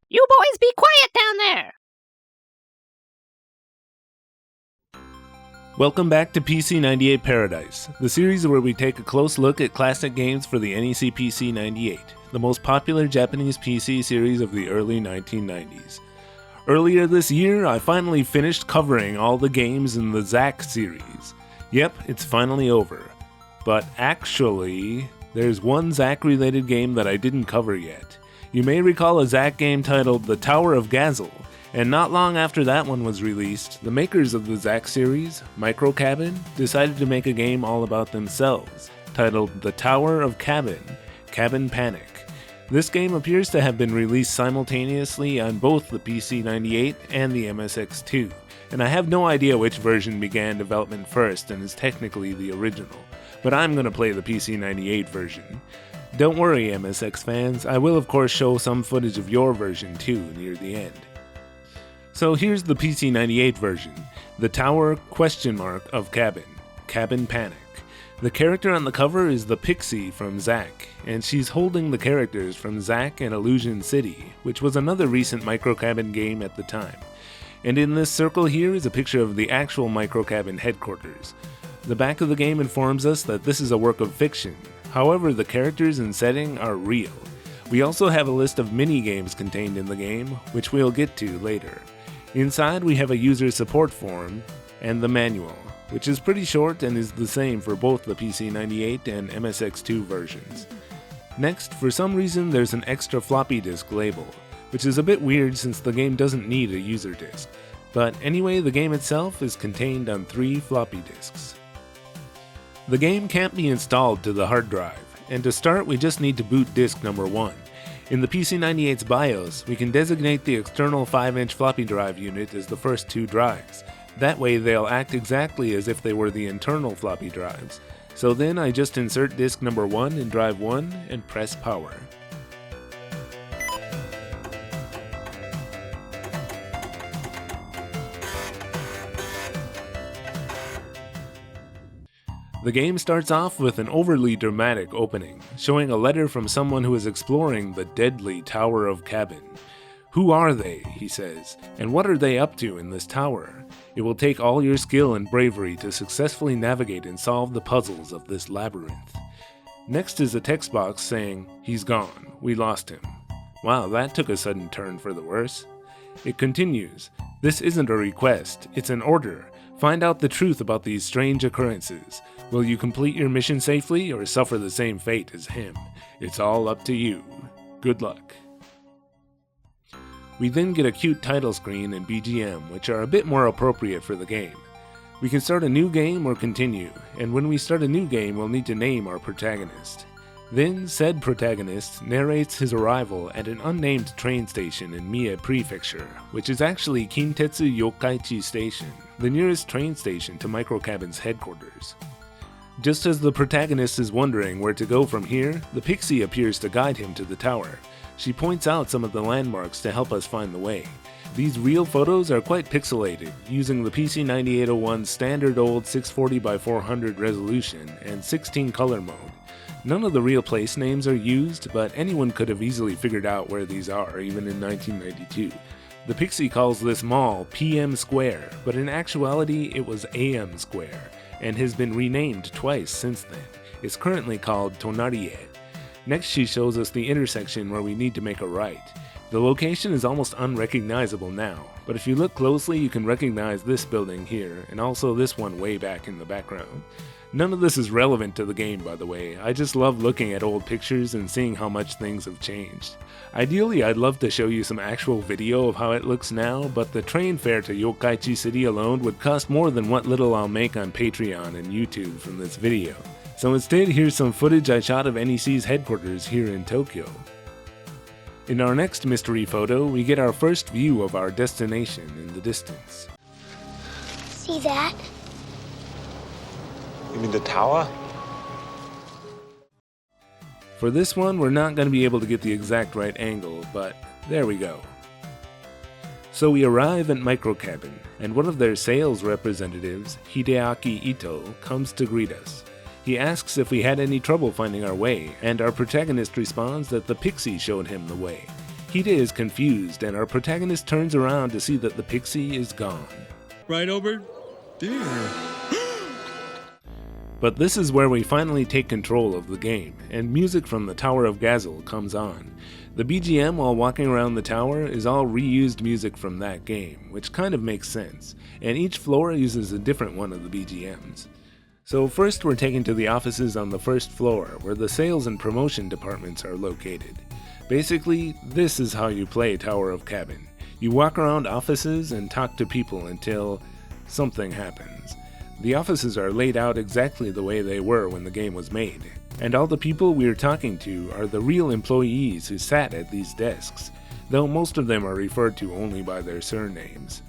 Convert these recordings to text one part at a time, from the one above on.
You boys be quiet down there! Welcome back to PC 98 Paradise, the series where we take a close look at classic games for the NEC PC 98, the most popular Japanese PC series of the early 1990s. Earlier this year, I finally finished covering all the games in the Zack series. Yep, it's finally over. But actually, there's one Zack-related game that I didn't cover yet. You may recall a Zack game titled The Tower of Gazelle, and not long after that one was released, the makers of the Zack series, Microcabin, decided to make a game all about themselves, titled The Tower of Cabin, Cabin Panic. This game appears to have been released simultaneously on both the PC-98 and the MSX2, and I have no idea which version began development first and is technically the original, but I'm going to play the PC-98 version. Don't worry, MSX fans, I will of course show some footage of your version too near the end. So here's the PC-98 version, The Tower of Cabin, Cabin Panic. The character on the cover is the Pixie from Zack, and she's holding the characters from Zack and Illusion City, which was another recent Microcabin game at the time. And in this circle here is a picture of the actual Microcabin headquarters. The back of the game informs us that this is a work of fiction, however the characters and setting are real. We also have a list of mini-games contained in the game, which we'll get to later. Inside we have a user support form and the manual, which is pretty short and is the same for both the PC-98 and MSX2 versions. Next, for some reason there's an extra floppy disk label, which is a bit weird since the game doesn't need a user disk. But anyway, the game itself is contained on 3 floppy disks. The game can't be installed to the hard drive, and to start we just need to boot disk number 1. In the PC-98's BIOS, we can designate the external 5-inch floppy drive unit as the first 2 drives. That way they'll act exactly as if they were the internal floppy drives. So then I just insert disk number 1 in drive 1 and press power. The game starts off with an overly dramatic opening, showing a letter from someone who is exploring the deadly Tower of Cabin. Who are they, he says, and what are they up to in this tower? It will take all your skill and bravery to successfully navigate and solve the puzzles of this labyrinth. Next is a text box saying, "He's gone, we lost him." Wow, that took a sudden turn for the worse. It continues, "This isn't a request, it's an order. Find out the truth about these strange occurrences. Will you complete your mission safely or suffer the same fate as him? It's all up to you. Good luck." We then get a cute title screen and BGM, which are a bit more appropriate for the game. We can start a new game or continue, and when we start a new game we'll need to name our protagonist. Then said protagonist narrates his arrival at an unnamed train station in Mie Prefecture, which is actually Kintetsu Yokkaichi Station, the nearest train station to Microcabin's headquarters. Just as the protagonist is wondering where to go from here, the Pixie appears to guide him to the tower. She points out some of the landmarks to help us find the way. These real photos are quite pixelated, using the PC-9801's standard old 640x400 resolution and 16 color mode. None of the real place names are used, but anyone could have easily figured out where these are, even in 1992. The Pixie calls this mall PM Square, but in actuality it was AM Square, and has been renamed twice since then. It's currently called Tonarie. Next she shows us the intersection where we need to make a right. The location is almost unrecognizable now, but if you look closely you can recognize this building here, and also this one way back in the background. None of this is relevant to the game, by the way. I just love looking at old pictures and seeing how much things have changed. Ideally, I'd love to show you some actual video of how it looks now, but the train fare to Yokkaichi City alone would cost more than what little I'll make on Patreon and YouTube from this video. So instead, here's some footage I shot of NEC's headquarters here in Tokyo. In our next mystery photo, we get our first view of our destination in the distance. See that? You mean the tower? For this one, we're not going to be able to get the exact right angle, but there we go. So we arrive at Microcabin, and one of their sales representatives, Hideaki Ito, comes to greet us. He asks if we had any trouble finding our way, and our protagonist responds that the Pixie showed him the way. Hida is confused, and our protagonist turns around to see that the pixie is gone. Right over there. But this is where we finally take control of the game, and music from the Tower of Gazelle comes on. The BGM while walking around the tower is all reused music from that game, which kind of makes sense, and each floor uses a different one of the BGMs. So first we're taken to the offices on the first floor, where the sales and promotion departments are located. Basically, this is how you play Tower of Cabin. You walk around offices and talk to people until something happens. The offices are laid out exactly the way they were when the game was made, and all the people we are talking to are the real employees who sat at these desks, though most of them are referred to only by their surnames.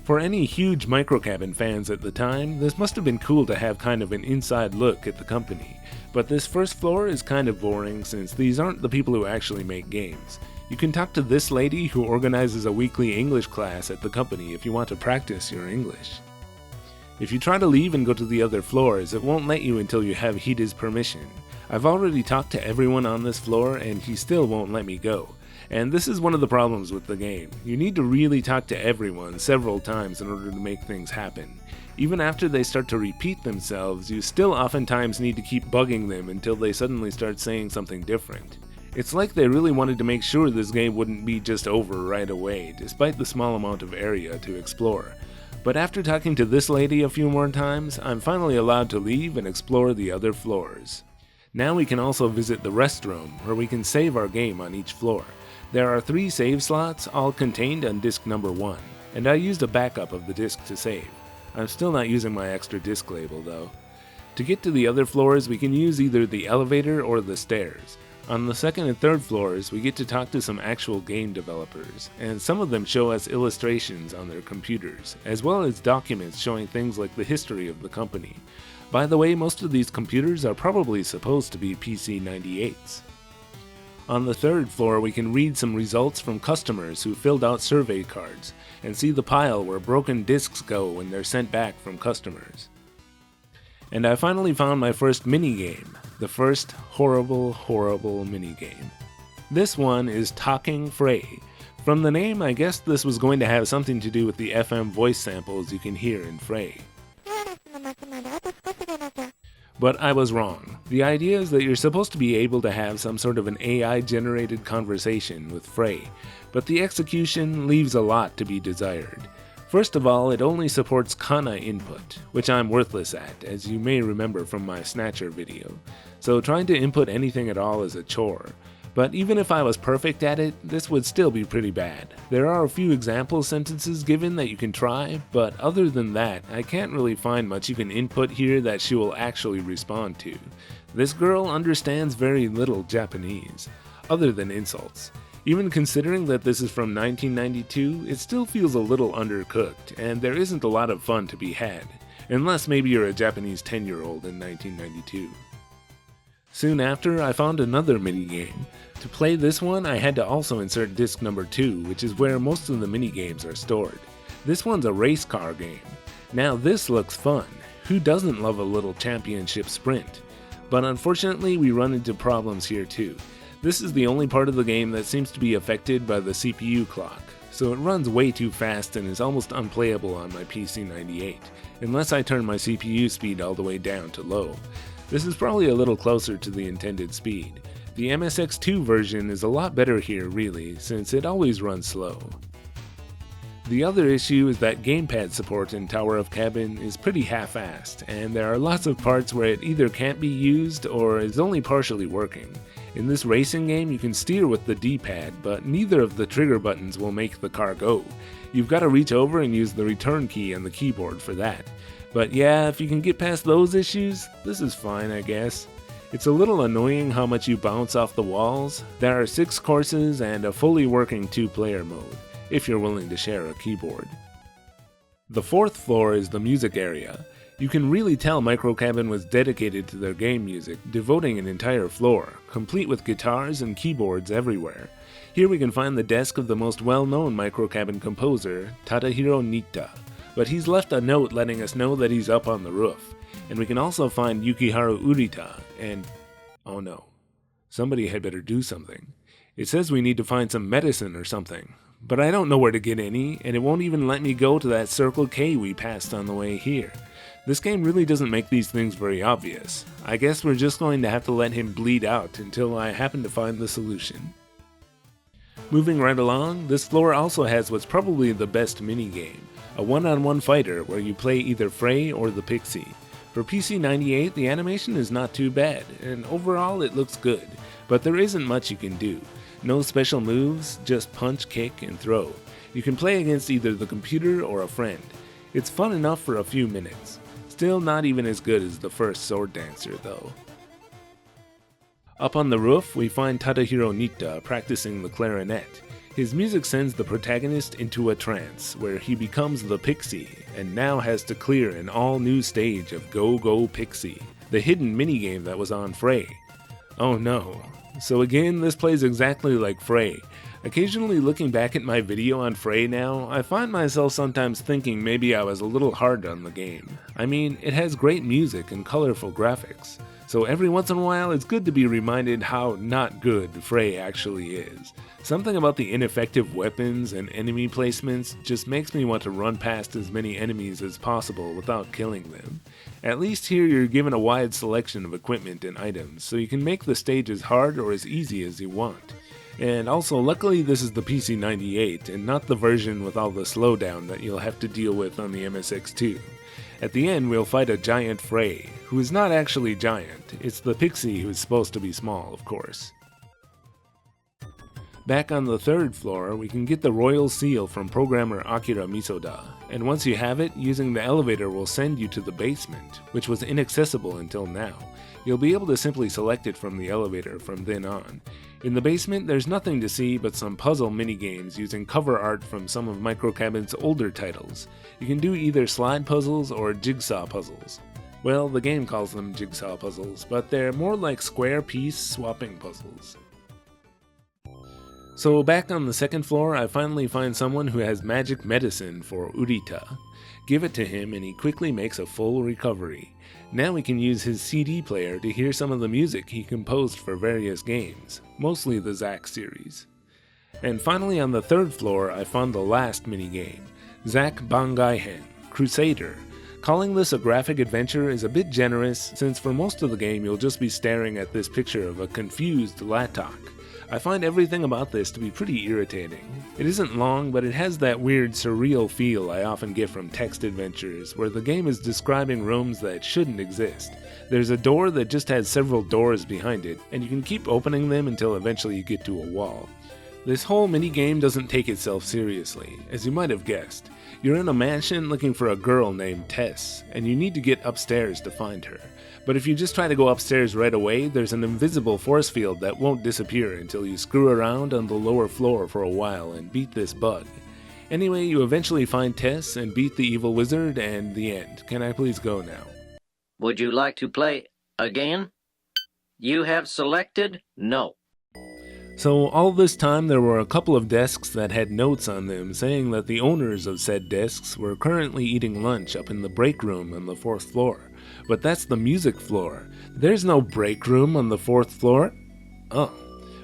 For any huge Microcabin fans at the time, this must have been cool to have kind of an inside look at the company, but this first floor is kind of boring since these aren't the people who actually make games. You can talk to this lady who organizes a weekly English class at the company if you want to practice your English. If you try to leave and go to the other floors, it won't let you until you have Hida's permission. I've already talked to everyone on this floor and he still won't let me go. And this is one of the problems with the game. You need to really talk to everyone several times in order to make things happen. Even after they start to repeat themselves, you still oftentimes need to keep bugging them until they suddenly start saying something different. It's like they really wanted to make sure this game wouldn't be just over right away, despite the small amount of area to explore. But after talking to this lady a few more times, I'm finally allowed to leave and explore the other floors. Now we can also visit the rest room, where we can save our game on each floor. There are 3 save slots, all contained on disc number 1, and I used a backup of the disc to save. I'm still not using my extra disc label though. To get to the other floors, we can use either the elevator or the stairs. On the second and third floors, we get to talk to some actual game developers, and some of them show us illustrations on their computers, as well as documents showing things like the history of the company. By the way, most of these computers are probably supposed to be PC-98s. On the third floor, we can read some results from customers who filled out survey cards, and see the pile where broken discs go when they're sent back from customers. And I finally found my first minigame, the first horrible minigame. This one is Talking Frey. From the name, I guessed this was going to have something to do with the FM voice samples you can hear in Frey. But I was wrong. The idea is that you're supposed to be able to have some sort of an AI-generated conversation with Frey, but the execution leaves a lot to be desired. First of all, it only supports Kana input, which I'm worthless at, as you may remember from my Snatcher video, so trying to input anything at all is a chore. But even if I was perfect at it, this would still be pretty bad. There are a few example sentences given that you can try, but other than that, I can't really find much you can input here that she will actually respond to. This girl understands very little Japanese, other than insults. Even considering that this is from 1992, it still feels a little undercooked, and there isn't a lot of fun to be had, unless maybe you're a Japanese 10-year-old in 1992. Soon after, I found another minigame. To play this one, I had to also insert disc number 2, which is where most of the minigames are stored. This one's a race car game. Now this looks fun. Who doesn't love a little championship sprint? But unfortunately, we run into problems here too. This is the only part of the game that seems to be affected by the CPU clock, so it runs way too fast and is almost unplayable on my PC-98, unless I turn my CPU speed all the way down to low. This is probably a little closer to the intended speed. The MSX2 version is a lot better here really, since it always runs slow. The other issue is that gamepad support in Tower of Cabin is pretty half-assed, and there are lots of parts where it either can't be used or is only partially working. In this racing game, you can steer with the D-pad, but neither of the trigger buttons will make the car go. You've got to reach over and use the return key on the keyboard for that. But yeah, if you can get past those issues, this is fine, I guess. It's a little annoying how much you bounce off the walls. There are 6 courses and a fully working 2-player mode, if you're willing to share a keyboard. The 4th floor is the music area. You can really tell Microcabin was dedicated to their game music, devoting an entire floor, complete with guitars and keyboards everywhere. Here we can find the desk of the most well-known Microcabin composer, Tadahiro Nitta, but he's left a note letting us know that he's up on the roof. And we can also find Yukiharu Urita and... oh no. Somebody had better do something. It says we need to find some medicine or something, but I don't know where to get any, and it won't even let me go to that Circle K we passed on the way here. This game really doesn't make these things very obvious. I guess we're just going to have to let him bleed out until I happen to find the solution. Moving right along, this floor also has what's probably the best minigame, a one-on-one fighter where you play either Frey or the Pixie. For PC 98, the animation is not too bad, and overall it looks good, but there isn't much you can do. No special moves, just punch, kick, and throw. You can play against either the computer or a friend. It's fun enough for a few minutes. Still not even as good as the first Sword Dancer, though. Up on the roof, we find Tadahiro Nitta practicing the clarinet. His music sends the protagonist into a trance, where he becomes the Pixie, and now has to clear an all-new stage of Go Go Pixie, the hidden minigame that was on Frey. Oh no. So again, this plays exactly like Frey. Occasionally looking back at my video on Frey now, I find myself sometimes thinking maybe I was a little hard on the game. I mean, it has great music and colorful graphics, so every once in a while it's good to be reminded how not good Frey actually is. Something about the ineffective weapons and enemy placements just makes me want to run past as many enemies as possible without killing them. At least here you're given a wide selection of equipment and items, so you can make the stage as hard or as easy as you want. And also, luckily this is the PC 98 and not the version with all the slowdown that you'll have to deal with on the MSX2. At the end we'll fight a giant Frey, who is not actually giant, it's the Pixie who's supposed to be small, of course. Back on the third floor, we can get the Royal Seal from programmer Akira Misoda, and once you have it, using the elevator will send you to the basement, which was inaccessible until now. You'll be able to simply select it from the elevator from then on. In the basement, there's nothing to see but some puzzle minigames using cover art from some of Microcabin's older titles. You can do either slide puzzles or jigsaw puzzles. Well, the game calls them jigsaw puzzles, but they're more like square piece swapping puzzles. So back on the second floor, I finally find someone who has magic medicine for Urita. Give it to him and he quickly makes a full recovery. Now we can use his CD player to hear some of the music he composed for various games, mostly the Zack series. And finally on the third floor, I found the last minigame, Zack Bangaihen, Crusader. Calling this a graphic adventure is a bit generous, since for most of the game you'll just be staring at this picture of a confused Latok. I find everything about this to be pretty irritating. It isn't long, but it has that weird surreal feel I often get from text adventures, where the game is describing rooms that shouldn't exist. There's a door that just has several doors behind it, and you can keep opening them until eventually you get to a wall. This whole minigame doesn't take itself seriously, as you might have guessed. You're in a mansion looking for a girl named Tess, and you need to get upstairs to find her. But if you just try to go upstairs right away, there's an invisible force field that won't disappear until you screw around on the lower floor for a while and beat this bug. Anyway, you eventually find Tess and beat the evil wizard, and the end. Can I please go now? Would you like to play again? You have selected no. So all this time there were a couple of desks that had notes on them saying that the owners of said desks were currently eating lunch up in the break room on the 4th floor. But that's the music floor. There's no break room on the 4th floor. Oh,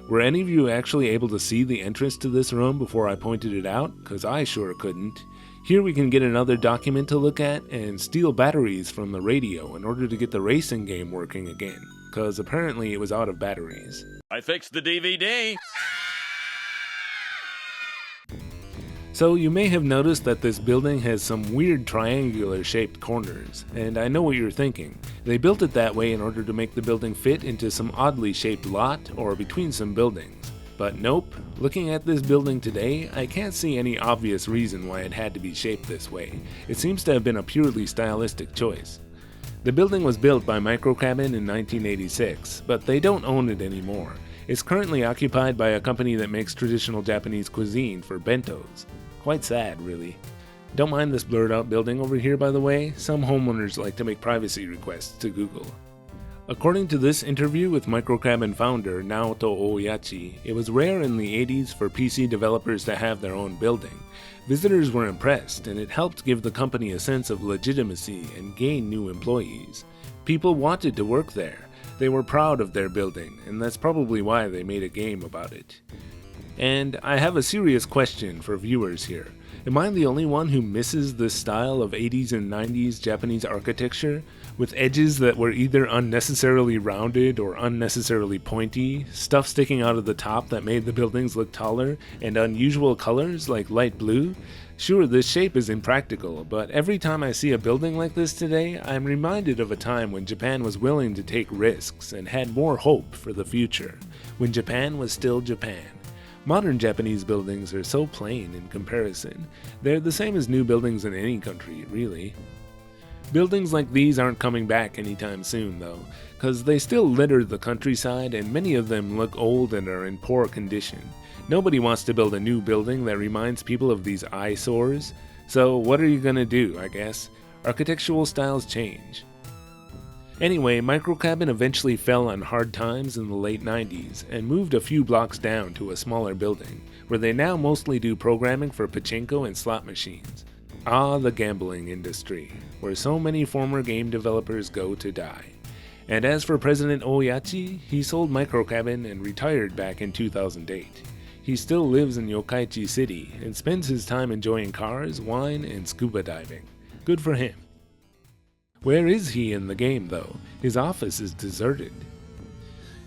were any of you actually able to see the entrance to this room before I pointed it out? 'Cause I sure couldn't. Here we can get another document to look at and steal batteries from the radio in order to get the racing game working again, 'cause apparently it was out of batteries. I fixed the DVD. So you may have noticed that this building has some weird triangular shaped corners, and I know what you're thinking. They built it that way in order to make the building fit into some oddly shaped lot or between some buildings. But nope, looking at this building today, I can't see any obvious reason why it had to be shaped this way. It seems to have been a purely stylistic choice. The building was built by Microcabin in 1986, but they don't own it anymore. It's currently occupied by a company that makes traditional Japanese cuisine for bentos. Quite sad, really. Don't mind this blurred out building over here, by the way. Some homeowners like to make privacy requests to Google. According to this interview with Microcabin founder Naoto Oyachi, it was rare in the 80s for PC developers to have their own building. Visitors were impressed, and it helped give the company a sense of legitimacy and gain new employees. People wanted to work there. They were proud of their building, and that's probably why they made a game about it. And I have a serious question for viewers here. Am I the only one who misses this style of 80s and 90s Japanese architecture, with edges that were either unnecessarily rounded or unnecessarily pointy, stuff sticking out of the top that made the buildings look taller, and unusual colors like light blue? Sure, this shape is impractical, but every time I see a building like this today, I'm reminded of a time when Japan was willing to take risks and had more hope for the future, when Japan was still Japan. Modern Japanese buildings are so plain in comparison. They're the same as new buildings in any country, really. Buildings like these aren't coming back anytime soon, though, because they still litter the countryside and many of them look old and are in poor condition. Nobody wants to build a new building that reminds people of these eyesores, so what are you gonna do, I guess? Architectural styles change. Anyway, Microcabin eventually fell on hard times in the late 90s and moved a few blocks down to a smaller building, where they now mostly do programming for pachinko and slot machines. Ah, the gambling industry, where so many former game developers go to die. And as for President Oyachi, he sold Microcabin and retired back in 2008. He still lives in Yokkaichi City and spends his time enjoying cars, wine, and scuba diving. Good for him. Where is he in the game, though? His office is deserted.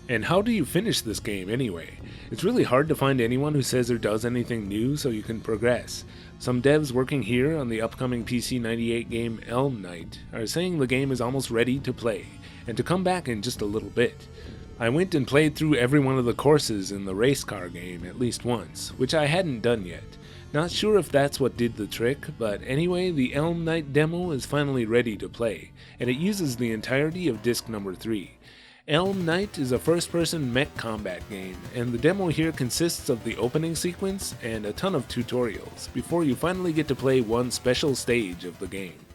And how do you finish this game anyway? It's really hard to find anyone who says or does anything new so you can progress. Some devs working here on the upcoming PC 98 game Elm Knight are saying the game is almost ready to play, and to come back in just a little bit. I went and played through every one of the courses in the race car game at least once, which I hadn't done yet. Not sure if that's what did the trick, but anyway, the Elm Knight demo is finally ready to play, and it uses the entirety of disc number 3. Elm Knight is a first-person mech combat game, and the demo here consists of the opening sequence and a ton of tutorials, before you finally get to play one special stage of the game.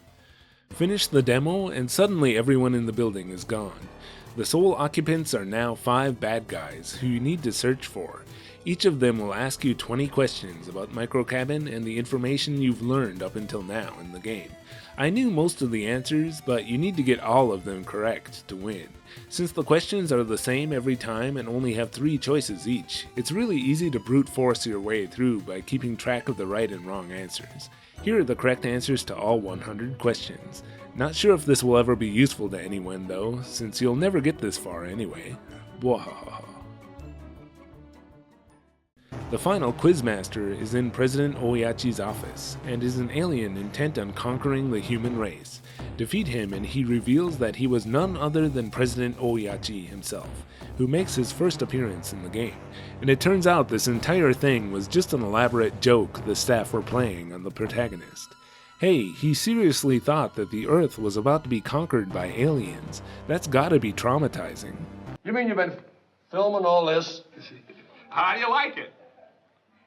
Finish the demo, and suddenly everyone in the building is gone. The sole occupants are now 5 bad guys who you need to search for. Each of them will ask you 20 questions about Microcabin and the information you've learned up until now in the game. I knew most of the answers, but you need to get all of them correct to win. Since the questions are the same every time and only have 3 choices each, it's really easy to brute force your way through by keeping track of the right and wrong answers. Here are the correct answers to all 100 questions. Not sure if this will ever be useful to anyone though, since you'll never get this far anyway. Bwahaha. The final Quizmaster is in President Oyachi's office, and is an alien intent on conquering the human race. Defeat him and he reveals that he was none other than President Oyachi himself, who makes his first appearance in the game. And it turns out this entire thing was just an elaborate joke the staff were playing on the protagonist. Hey, he seriously thought that the Earth was about to be conquered by aliens. That's gotta be traumatizing. You mean you've been filming all this? How do you like it?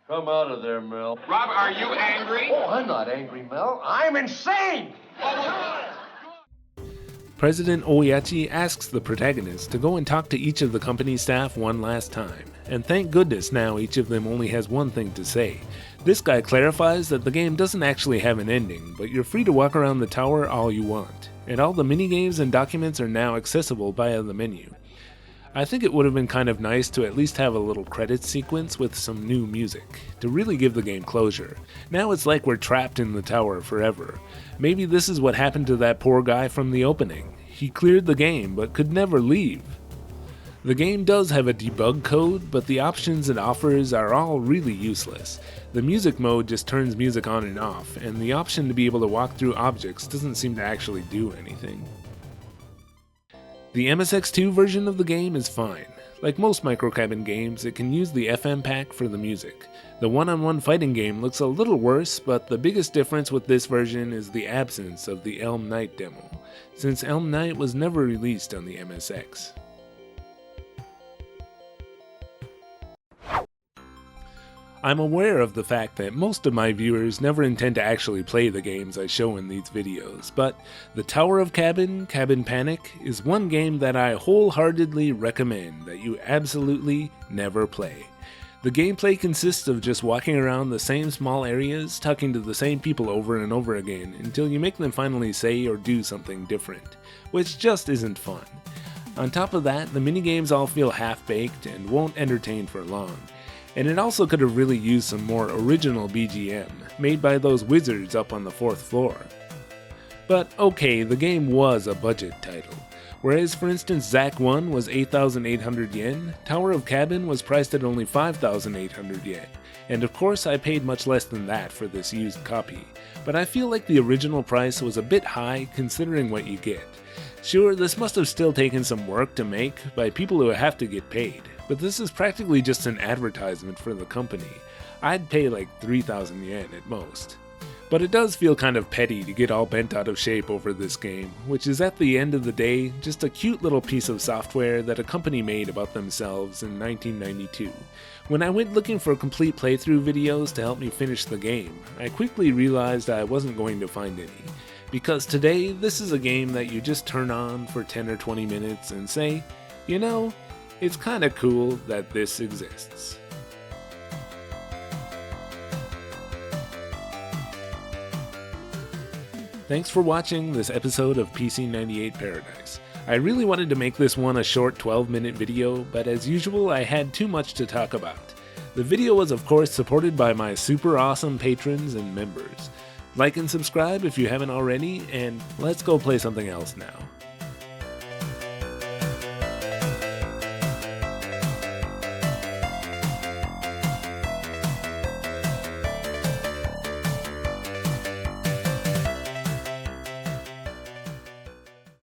Come out of there, Mel. Rob, are you angry? Oh, I'm not angry, Mel. I'm insane! President Oyachi asks the protagonist to go and talk to each of the company staff one last time, and thank goodness now each of them only has one thing to say. This guy clarifies that the game doesn't actually have an ending, but you're free to walk around the tower all you want, and all the minigames and documents are now accessible via the menu. I think it would have been kind of nice to at least have a little credits sequence with some new music, to really give the game closure. Now it's like we're trapped in the tower forever. Maybe this is what happened to that poor guy from the opening. He cleared the game, but could never leave. The game does have a debug code, but the options it offers are all really useless. The music mode just turns music on and off, and the option to be able to walk through objects doesn't seem to actually do anything. The MSX2 version of the game is fine. Like most Microcabin games, it can use the FM pack for the music. The one-on-one fighting game looks a little worse, but the biggest difference with this version is the absence of the Elm Knight demo, since Elm Knight was never released on the MSX. I'm aware of the fact that most of my viewers never intend to actually play the games I show in these videos, but the Tower of Cabin, Cabin Panic, is one game that I wholeheartedly recommend that you absolutely never play. The gameplay consists of just walking around the same small areas, talking to the same people over and over again until you make them finally say or do something different, which just isn't fun. On top of that, the minigames all feel half-baked and won't entertain for long. And it also could have really used some more original BGM, made by those wizards up on the 4th floor. But okay, the game was a budget title. Whereas for instance Zack 1 was 8,800 yen, Tower of Cabin was priced at only 5,800 yen. And of course I paid much less than that for this used copy, but I feel like the original price was a bit high considering what you get. Sure, this must have still taken some work to make by people who have to get paid, but this is practically just an advertisement for the company. I'd pay like 3,000 yen at most. But it does feel kind of petty to get all bent out of shape over this game, which is at the end of the day just a cute little piece of software that a company made about themselves in 1992. When I went looking for complete playthrough videos to help me finish the game, I quickly realized I wasn't going to find any. Because today, this is a game that you just turn on for 10 or 20 minutes and say, you know, it's kinda cool that this exists. Thanks for watching this episode of PC98 Paradise. I really wanted to make this one a short 12-minute video, but as usual I had too much to talk about. The video was of course supported by my super awesome patrons and members. Like and subscribe if you haven't already, and let's go play something else now.